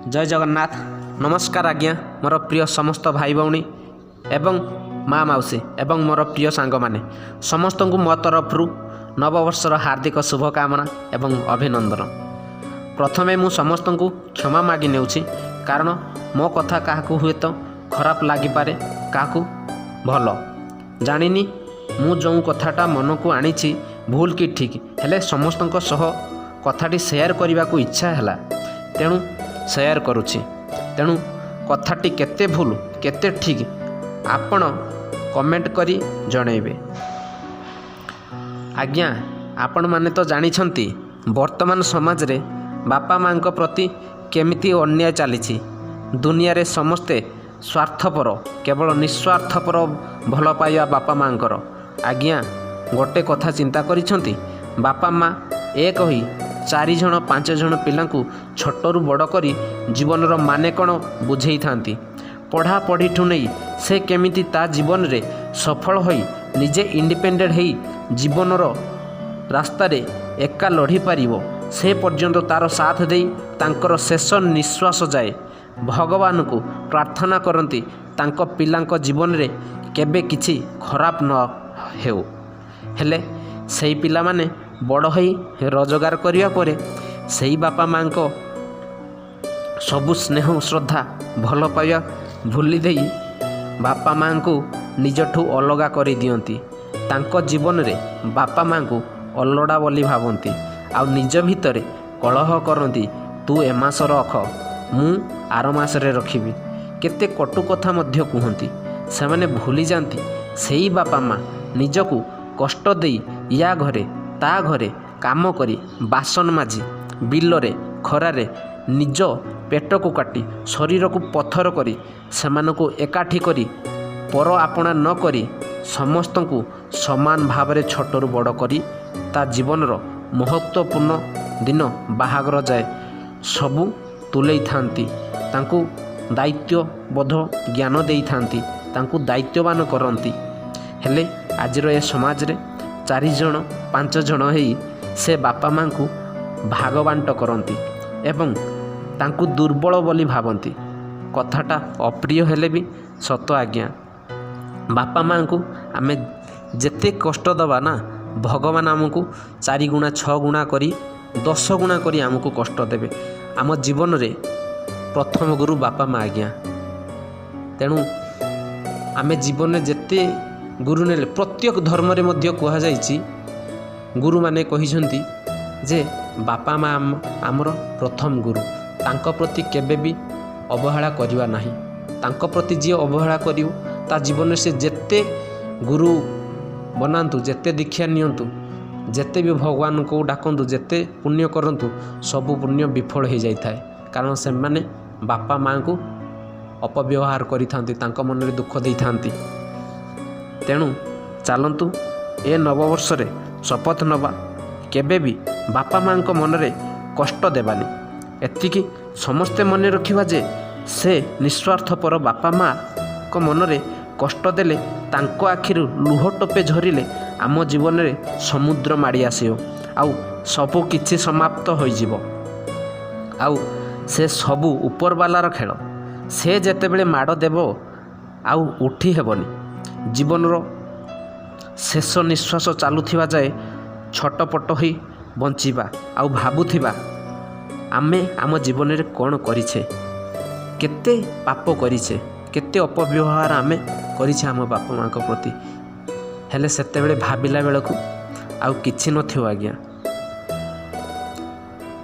जय जगन्नाथ। नमस्कार आज्ञा मोर प्रिय समस्त भाई भौणी एवं माँ मौसी एवं मोर प्रिय सांग माने समस्त को मो तरफ नववर्षर हार्दिक शुभकामना एवं अभिनंदन। प्रथमे मु समस्त को क्षमा मागी नेउछि कारण मो कथा क्या हुए तो खराब लागिपारे क्या भल जानिनी मु जो कथाटा मन को आनी भूल कि ठीक हेले समस्त कथाटी शेयर करने को इच्छा है तेणु शेयर करुछि। तेणु कथाटी केते भूल केते ठीक आपण कमेंट करी जनइबे। आज्ञा आपण माने तो जानिछंती वर्तमान समाज रे बापा माँ प्रति केमिति अन्याय चली। दुनिया रे समस्ते स्वार्थपर केवल निस्वार्थपर भल पाइबा बापा माँकर। आज्ञा गोटे कथा चिंता करिछंती बापा माँ एक होई 4 जण 5 जण पिलांकु छोटरू बड़ करी जीवनर माने कण बुझेई थांती। पढ़ापढ़ी ठू नहीं से केमिति ता जीवन रे सफल होई निजे इंडिपेंडेंट होई जीवनर रास्ता रे एका लढ़ी पारिबो से पर्यंत तार साथ देई तांकर शेष निश्वास जाए भगवान को प्रार्थना करती तांको पिलांको जीवन रे केबे किछि खराब न हेउ। हेले सेई पिला माने बड़ होई रोजगार करिया परे सेई बापा माँ को सबु स्नेह श्रद्धा भल पाइबा भूली देई बापा माँ को निजठू अलगा करी दियंती। तांको जीवन रे बापा माँ को अलड़ा बोली भावंती आउ निज भितरे कलह करती तू ए मास रख मु आर मास रे रखिबी केते कटु कथा मध्य कहती। से माने भूली जाती सेई बापा माँ निजकू कष्ट देई या घरे ता घरे काम करी बासन माजी बिलरे खरारे निज पेट को काटी शरीर को पत्थर करी सेमानकु एकाठी करी पर आपणा न करी समस्त को समान भाव छोटरू बड़ करी ता जीवनर महत्वपूर्ण दिन बाहागर जाए सबू तुले थांती तांकु दायित्वबोध ज्ञान दे थांती तांकु दायित्ववान करती। हेले आजिर ए समाज रे 4 जण 5 जण हेई से बापा माँ को भाग बांट करती एवं तांकु दुर्बल बोली भावती। कथाटा अप्रिय हेले भी सत आज्ञा बापा माँ को आमे जेते कष्ट दबा ना भगवान आमको 4 गुणा 6 गुणा करी 10 गुणा करी आमको कष्ट देवे। आम जीवन रे प्रथम गुरु बापा माँ आज्ञा। तेणु आमे जीवन में जेते गुरु नेले प्रत्येक धर्म रे मध्य कहा जाइछि गुरु माने कहिसंती जे बापा माँ आमर प्रथम गुरु तांको प्रति केबे भी अवहेला करिवा नाही। तांको प्रति जी अवहेला करियो ता जीवन में से जेते गुरु बनातु जेते दीक्षा नियंतु जेते भी भगवान को डाकंतु जेते पुण्य करंतु सबु पुण्य विफल हो जाए कारण से माने बापा माँ को अपव्यवहार करि थांती तांको मन रे दुख दे थांती। तेणु चलतु ए नववर्ष रे शपथ नवा केबे भी बापा माँ को मन रे कष्ट देवानी। एतिकी समस्ते मन रखिबा जे से निस्वार्थपर बापा माँ को मन रे कष्ट देले तांको आखिरु लुह टोपे झरिले आम जीवन रे समुद्र माड़ी आसियो आउ सबु किछि समाप्त हो जिवो। आउ से सबु ऊपर वालार खेल से जेतेबेले माड़ देव आउ उठी हेबनी। जीवनर शेष निश्वास चालुथिबा जाए छटपट होई बंचिबा आउ भाबुथिबा आमे आम जीवन रे कोन करिछे केते पाप करिछे केते अपव्यवहार आमे करिछे आम बापा माँ को प्रति। हेले सेते बेले भाबिला बेलकु आउ किछि नथियो आज्ञा।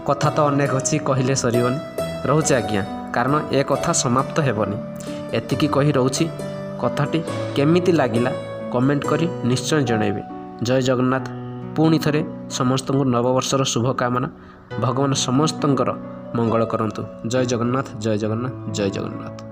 कथा तो अनेक अछि कहिले सरीबनी रहउचे आज्ञा कारण ए कथा समाप्त हेबनी। एतिकी कही रहउछि कथाटी केमिति लागिला कमेंट करी निश्चय जणाइबे। जय जगन्नाथ। पुणी थरे समस्त नववर्षर शुभकामना भगवान समस्तंकर मंगल करंतु। जय जगन्नाथ जय जगन्नाथ जय जगन्नाथ।